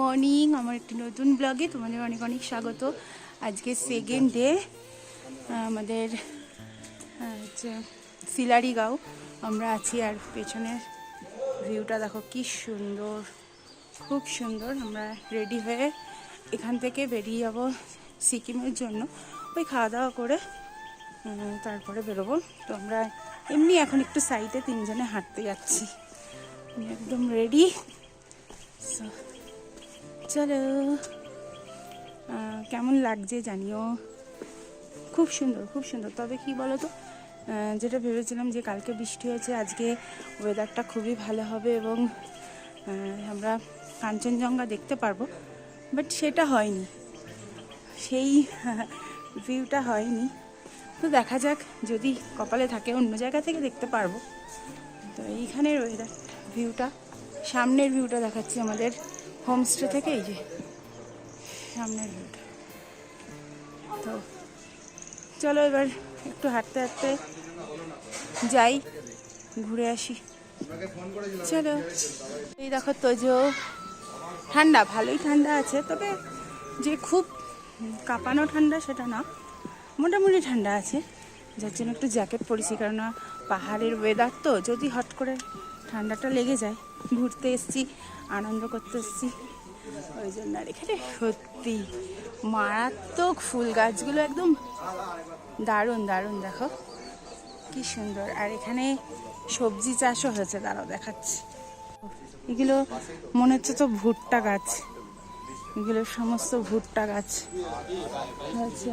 Morning. আমার একটি নতুন ব্লগে তোমাদের অনেক অনেক স্বাগত। আজকে সেকেন্ড ডে আমাদের হচ্ছে সিলারিগাঁও আমরা আছি। আর পেছনের ভিউটা দেখো কি সুন্দর, খুব সুন্দর। আমরা রেডি হয়ে এখান থেকে বেরিয়ে যাব সিকিমের জন্য। ওই খাওয়া দাওয়া করে তারপরে বেরোবো। তো আমরা এমনি এখন একটু সাইডে তিনজনে হাঁটতে যাচ্ছি। একদম রেডি। চলো, কেমন লাগছে জানিও। খুব সুন্দর, খুব সুন্দর। তবে কি বলো তো, যেটা ভেবেছিলাম যে কালকে বৃষ্টি হয়েছে, আজকে ওয়েদারটা খুবই ভালো হবে এবং আমরা কাঞ্চনজঙ্ঘা দেখতে পারবো, বাট সেটা হয়নি, সেই ভিউটা হয়নি। তো দেখা যাক, যদি কপালে থাকে অন্য জায়গা থেকে দেখতে পারবো। তো এইখানের ওয়েদার ভিউটা, সামনের ভিউটা দেখাচ্ছি আমাদের হোমস্টে থেকে। এই যে সামনের ভিউটা। তো চলো এবার একটু হাঁটতে হাঁটতে যাই, ঘুরে আসি। চলো। এই দেখো তোজো, ঠান্ডা, ভালোই ঠান্ডা আছে, তবে যে খুব কাঁপানো ঠান্ডা সেটা না, মোটামুটি ঠান্ডা আছে। যার জন্য একটু জ্যাকেট পরেছি, কেননা পাহাড়ের ওয়েদার তো, যদি হট করে ঠান্ডাটা লেগে যায়। ঘুরতে এসছি, আনন্দ করতে এসছি, ওই জন্য। আর এখানে সত্যি মারাত্মক ফুল গাছগুলো, একদম দারুণ দারুণ, দেখো কি সুন্দর। আর এখানে সবজি চাষও হয়েছে, দাঁড়াও দেখাচ্ছি। এগুলো মনে হচ্ছে তো ভুট্টা গাছ, এগুলো সমস্ত ভুট্টা গাছ হয়েছে।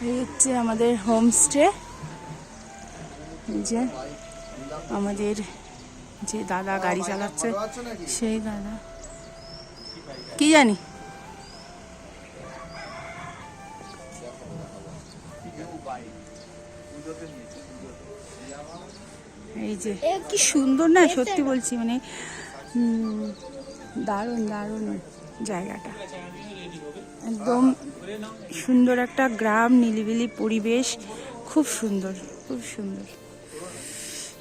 এই হচ্ছে আমাদের হোমস্টে। এই যে আমাদের যে দাদা গাড়ি চালাচ্ছে, সেই দাদা, কি জানি। এই যে কি সুন্দর না, সত্যি বলছি, মানে দারুণ দারুণ জায়গাটা, একদম সুন্দর একটা গ্রাম, নিলিবিলি পরিবেশ, খুব সুন্দর, খুব সুন্দর।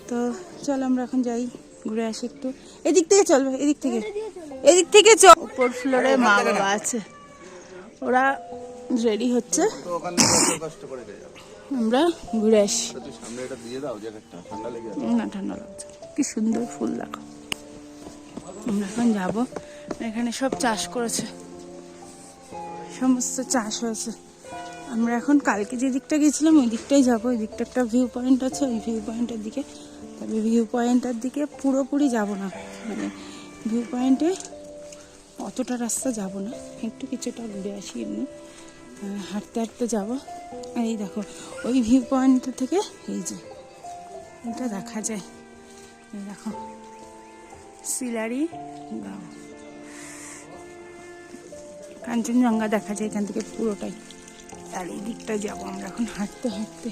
তো চল আমরা এখন যাই, ঘুরে আসি একটু। এদিক থেকে চলবে, এদিক থেকে, এদিক থেকে চল। উপর ফ্লোরে মা বাবা আছে, ওরা রেডি হচ্ছে, আমরা ঘুরে আসি। না, ঠান্ডা লাগছে, কি সুন্দর ফুল দেখো। আমরা এখন যাবো। এখানে সব চাষ করেছে, সমস্ত চাষ হয়েছে। আমরা এখন কালকে যে দিকটা গেছিলাম ওই দিকটাই যাবো। ওই দিকটা একটা ভিউ পয়েন্ট আছে, ওই ভিউ পয়েন্টের দিকে। তবে ভিউ পয়েন্টের দিকে পুরোপুরি যাব না, মানে ভিউ পয়েন্টে অতটা রাস্তা যাব না, একটু কিছুটা ঘুরে আসি, এমনি হাঁটতে হাঁটতে যাবো। আর এই দেখো, ওই ভিউ পয়েন্টটা থেকে এই যে এটা দেখা যায়, এই দেখো সিলারিগাঁও, কাঞ্চনজঙ্ঘা দেখা যায় এখান থেকে পুরোটাই। আর এই দিকটা যাবো আমরা এখন হাঁটতে হাঁটতে।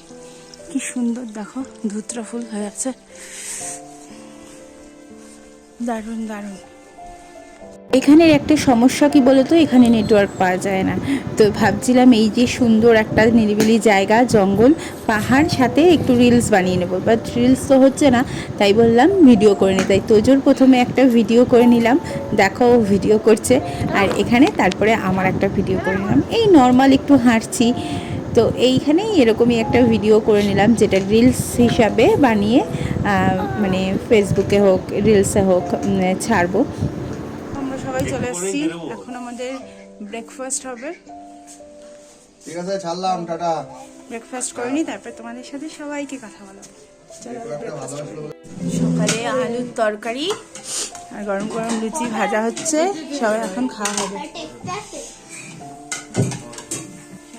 কি সুন্দর দেখো, ধুতরা ফুল হয়ে আছে, দারুণ দারুণ। এখানের একটা সমস্যা কি বলতো, এখানে নেটওয়ার্ক পাওয়া যায় না। তো ভাবছিলাম এই যে সুন্দর একটা নিরিবিলি জায়গা, জঙ্গল, পাহাড়, সাথে একটু রিলস বানিয়ে নেবো, বাট রিলস তো হচ্ছে না, তাই বললাম ভিডিও করে নিই। তাই তোজোর প্রথমে একটা ভিডিও করে নিলাম, দেখো ভিডিও করছে, আর এখানে তারপরে আমার একটা ভিডিও করে নিলাম। এই নর্মাল একটু হাঁটছি, তো এইখানেই এরকমই একটা ভিডিও করে নিলাম, যেটা রিলস হিসাবে বানিয়ে মানে ফেসবুকে হোক, রিলসে হোক ছাড়বো। আমরা সবাই চলে এসেছি, এখন আমাদের ব্রেকফাস্ট হবে। ঠিক আছে, ছাড়লাম, টাটা। ব্রেকফাস্ট করে নি, তারপর তোমাদের সাথে সবাইকে কথা বলবো। সকালে আলুর তরকারি আর গরম গরম লুচি ভাজা হচ্ছে, সবাই এখন খাওয়া হবে।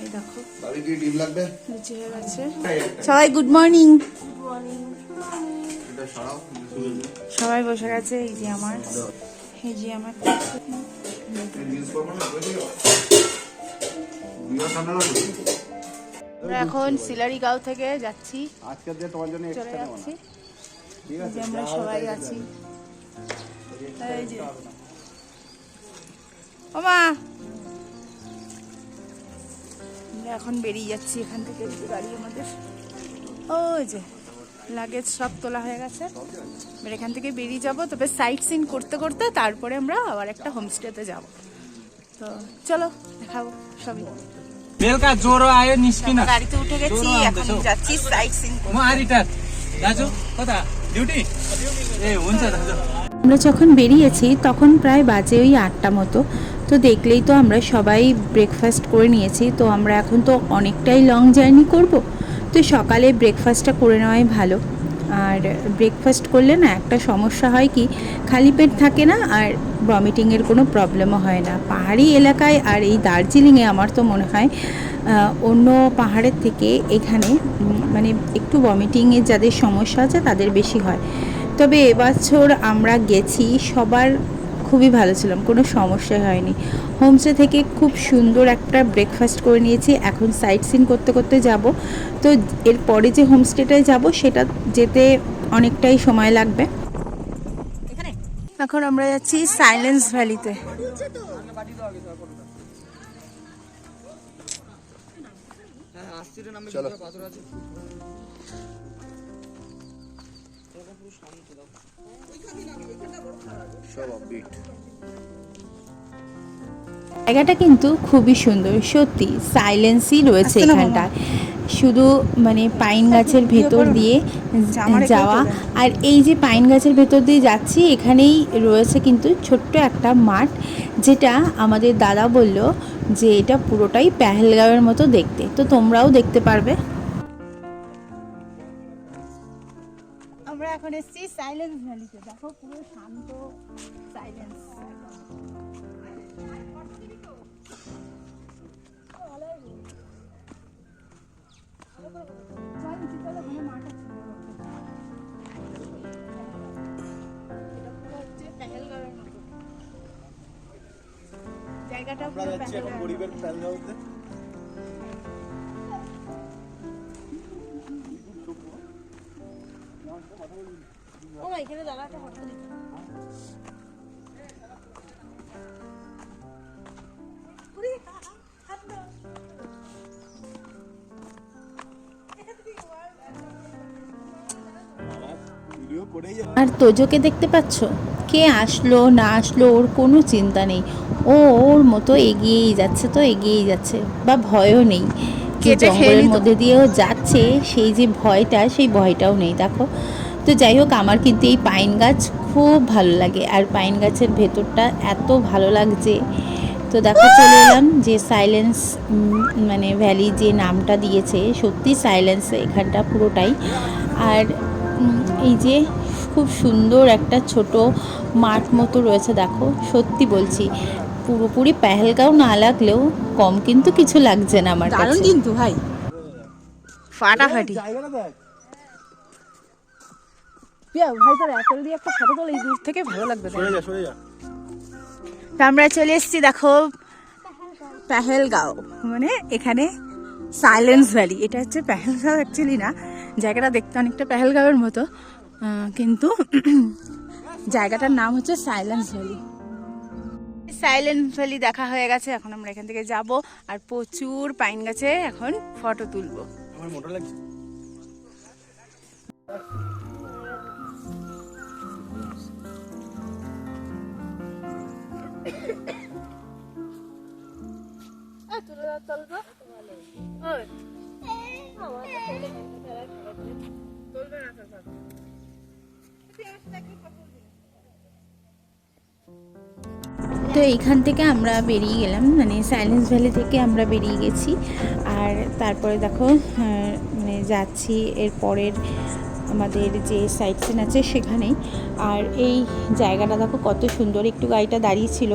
এই দেখো লুচি হয়ে গেছে। সবাই গুড মর্নিং। সবাই বসে গেছে। এই যে আমার, এই যে আমার আমরা এখন সিলারিগাঁও থেকে যাচ্ছি, চলে যাচ্ছি। আমরা সবাই আছি, এই যে ওমা, আমরা এখন বেরিয়ে যাচ্ছি এখান থেকে। গাড়ি আমাদের ওই যে লাগেজ সব তোলা হয়ে গেছে। এবার এখান থেকে বেরিয়ে যাব, তবে সাইট সিন করতে করতে তারপরে আমরা আবার একটা হোমস্টেতে যাব। তো চলো দেখাবো সবই। बेलुका ज्वरो आयो निस्किन গাড়িতে উঠে গেছি, এখন যাচ্ছি সাইট সিন করতে। म आरिटार दाजु कता ड्युटी ए हुन्छ दाजु। আমরা যখন বেরিয়েছি তখন প্রায় বাজে ওই 8টা মতো। তো দেখলেই তো আমরা সবাই ব্রেকফাস্ট করে নিয়েছি। তো আমরা এখন তো অনেকটাই লং জার্নি করব, তো সকালে ব্রেকফাস্টটা করে নেওয়াই ভালো। আর ব্রেকফাস্ট করলে না একটা সমস্যা হয় কি, খালি পেট থাকে না আর ভমিটিংয়ের কোনো প্রবলেমও হয় না। পাহাড়ি এলাকায় আর এই দার্জিলিংয়ে আমার তো মনে হয় অন্য পাহাড়ের থেকে এখানে মানে একটু ভমিটিংয়ের যাদের সমস্যা আছে তাদের বেশি হয়। তবে এবছর আমরা গেছি, সবার খুবই ভালো ছিলাম, কোনো সমস্যা হয়নি। হোমস্টে থেকে খুব সুন্দর একটা ব্রেকফাস্ট করে নিয়েছি। এখন সাইট সিন করতে করতে যাব। তো এরপরে যে হোমস্টেটায় যাব সেটা যেতে অনেকটাই সময় লাগবে। এখন আমরা যাচ্ছি সাইলেন্স ভ্যালিতে। চলো সব আপডেট। জায়গাটা কিন্তু খুবই সুন্দর, সত্যি সাইলেন্সই রয়েছে আসতে না এখানটায়। শুধু মানে পাইন গাছের ভেতর দিয়ে আমার এখানে যাওয়া, চলে। আর এই যে পাইন গাছের ভেতর দিয়ে যাচ্ছি এখানেই রয়েছে কিন্তু ছোট্ট একটা মাঠ, যেটা আমাদের দাদা বলল যে এটা পুরোটাই পেহেলগাঁওয়ের মতো দেখতে। তো তোমরাও দেখতে পারবে। আমরা এখন এসেছি সাইলেন্স ভ্যালিতে। দেখো পুরো শান্ত সাইলেন্স। জায়গাটা আমরা যাচ্ছি এখন গরিবের প্যালগাঁওতে। এখানে দাদাটা ফটো দিতে। ভিডিও করেই আর তোজোকে দেখতে পাচ্ছ, কে আসলো না আসলো ওর কোনো চিন্তা নেই। ও ওর মতো এগিয়েই যাচ্ছে, তো এগিয়েই যাচ্ছে, বা ভয়ও নেই যে কেটে খেয়ে জঙ্গলের নিত। মধ্যে দিয়েও যাচ্ছে সেই যে ভয়টা, সেই ভয়টাও নেই। দেখো, তো যাই হোক, আমার কিন্তু এই পাইন গাছ খুব ভালো লাগে, আর পাইন গাছের ভেতরটা এত ভালো লাগছে। তো দেখো চলে এলাম যে সাইলেন্স মানে ভ্যালি যে নামটা দিয়েছে, সত্যি সাইলেন্স এখানটা পুরোটাই। আর এই যে খুব সুন্দর একটা ছোট মাঠ মতো রয়েছে, দেখো সত্যি বলছি পুরোপুরি পেহেলগাঁও না লাগলেও কম কিন্তু কিছু লাগছে না আমার দারুণ কাছে। কিন্তু ভাই, ফাটাফাটি। জায়গাটা দেখ। ভাই তোর অ্যাপেল দিয়ে একটা ফটো তোল, এই দূর থেকে ভালো লাগবে। সরে যা সরে যা। তা আমরা চলে এসেছি দেখো পেহেলগাঁও, মানে এখানে সাইলেন্স ভ্যালি। এটা হচ্ছে পেহেলগাঁও অ্যাকচুয়ালি না, জায়গাটা দেখতে অনেকটা পেহেলগাঁওয়ের মতো, কিন্তু জায়গাটার নাম হচ্ছে সাইলেন্স ভ্যালি। সাইলেন্স ভ্যালি দেখা হয়ে গেছে, এখন আমরা এখান থেকে যাব আর প্রচুর পাইন গাছে এখন ফটো তুলবো। আমার মোটা লাগছে। তো এইখান থেকে আমরা বেরিয়ে গেলাম, মানে সাইলেন্স ভ্যালি থেকে আমরা বেরিয়ে গেছি। আর তারপরে দেখো মানে যাচ্ছি এর পরের আমাদের যে সাইট সিন আছে সেখানেই। আর এই জায়গাটা দেখো কত সুন্দর, একটু গাড়িটা দাঁড়িয়েছিল।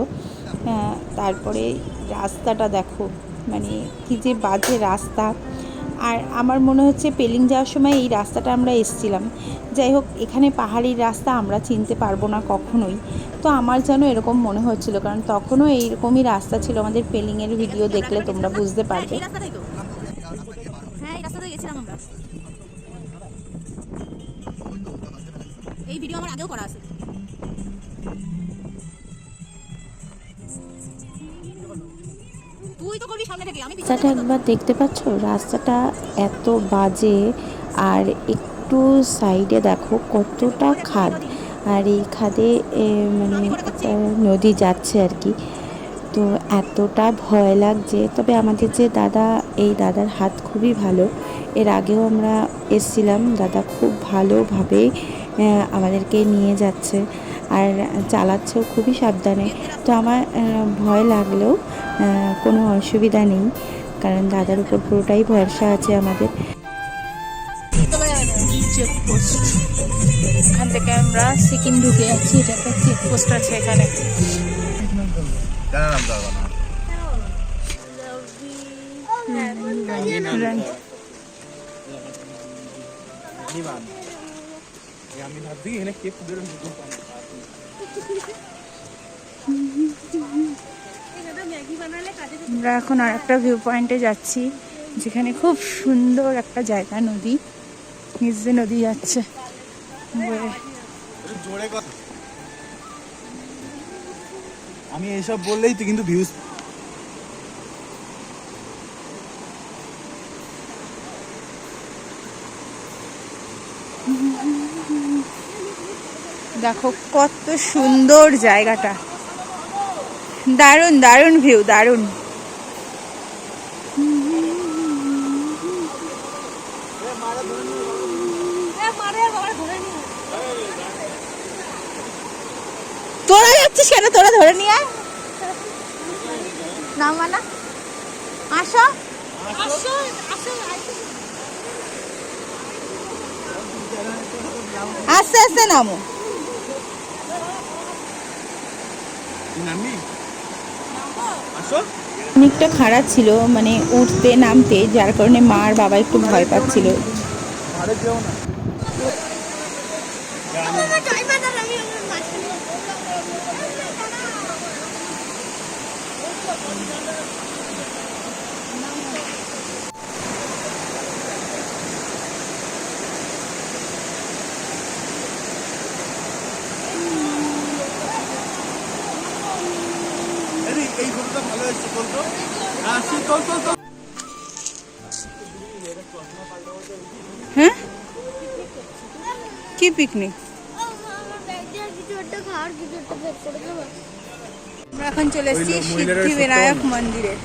তারপরে রাস্তাটা দেখো, মানে কি যে বাজে রাস্তা। আর আমার মনে হচ্ছে পেলিং যাওয়ার সময় এই রাস্তাটা আমরা এসেছিলাম। যাই হোক, এখানে পাহাড়ির রাস্তা আমরা চিনতে পারবো না কখনোই। তো আমার যেন এরকম মনে হচ্ছিল, কারণ তখনও এইরকমই রাস্তা ছিল। আমাদের পেলিংয়ের ভিডিও দেখলে তোমরা বুঝতে পারবে। হ্যাঁ, এই রাস্তাতে গেছিলাম আমরা। এই ভিডিও আমার আগেও করা আছে। তুই তো করবি সামনে থেকে, আমি রাস্তাটা একবার দেখতে পাচ্ছ, রাস্তাটা এত বাজে। আর একটু একটু সাইডে দেখো কতটা খাদ, আর এই খাদে মানে একটা নদী যাচ্ছে আর কি। তো এতটা ভয় লাগছে, তবে আমাদের যে দাদা, এই দাদার হাত খুবই ভালো। এর আগেও আমরা এসছিলাম, দাদা খুব ভালোভাবে আমাদেরকে নিয়ে যাচ্ছে আর চালাচ্ছেও খুবই সাবধানে। তো আমার ভয় লাগলেও কোনো অসুবিধা নেই, কারণ দাদার উপর পুরোটাই ভরসা আছে আমাদের। চেকপোস্ট, এখান থেকে আমরা সিকিম ঢুকে যাচ্ছি। এটা একটা চেকপোস্ট আছে এখানে। জানা নাম দাও না নিবান আমি ভাবছি এখানে কে পুরো ঢুকে পানি আমরা এখন আর একটা ভিউ পয়েন্টে যাচ্ছি, যেখানে খুব সুন্দর একটা জায়গা, নদী, নিচ দিয়ে নদী যাচ্ছে। জোরে কথা, আমি এইসব বললেই তুই কিন্তু ভিউজ দেখো কত সুন্দর জায়গাটা, দারুণ দারুণ ভিউ, দারুণ। তোরা যাচ্ছিস কেন? তোরা ধরে নিয়ে আয়। না মানা, আসো আস্তে আস্তে নামো। নামি আসো। অনেকটা খারাপ ছিল, মানে উঠতে নামতে, যার কারণে মা আর বাবা একটু ভয় পাচ্ছিল। আরে যেও না এই ঘুরটা ভালো হয়েছে বলতো। আসি তোল তোল তোল। হ্যাঁ, কি পিকনিক? আমরা এখন চলে এসেছি সিদ্ধিবিনায়ক মন্দিরে।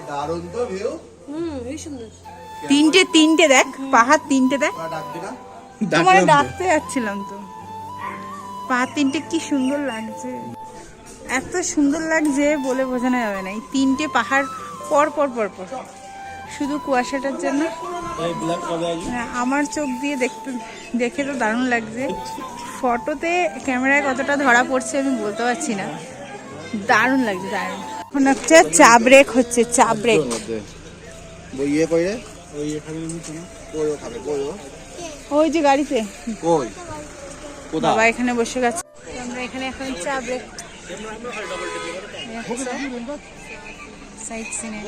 দারুণ তো ভিউ। তিনটে তিনটে দেখ, পাহাড় তিনটে দেখ। ডাকবি না? তোমার ডাকতে যাচ্ছিলাম তো। পাহাড় তিনটে কি সুন্দর লাগছে, এত সুন্দর লাগছে বলে বোঝানো যাবে না। এই তিনটে পাহাড় পর পর পর পর, শুধু কুয়াশাটার জন্য আমার চোখ দিয়ে দেখে তো দারুণ লাগছে। ফটোতে ক্যামেরায় কতটা ধরা পড়ছে আমি বলতে পারছি না, দারুণ লাগছে, দারুণ। এখন হচ্ছে চা ব্রেক হচ্ছে, চা ব্রেক। ইয়ে কই রে? ওই এখানে নিচে না? কই ও খাবে? কই ও? ওই যে গাড়িতে কই? কোথায়? বাবা এখানে বসে গেছে, আমরা এখানে এখন চা ব্রেক। সাইট সিনে।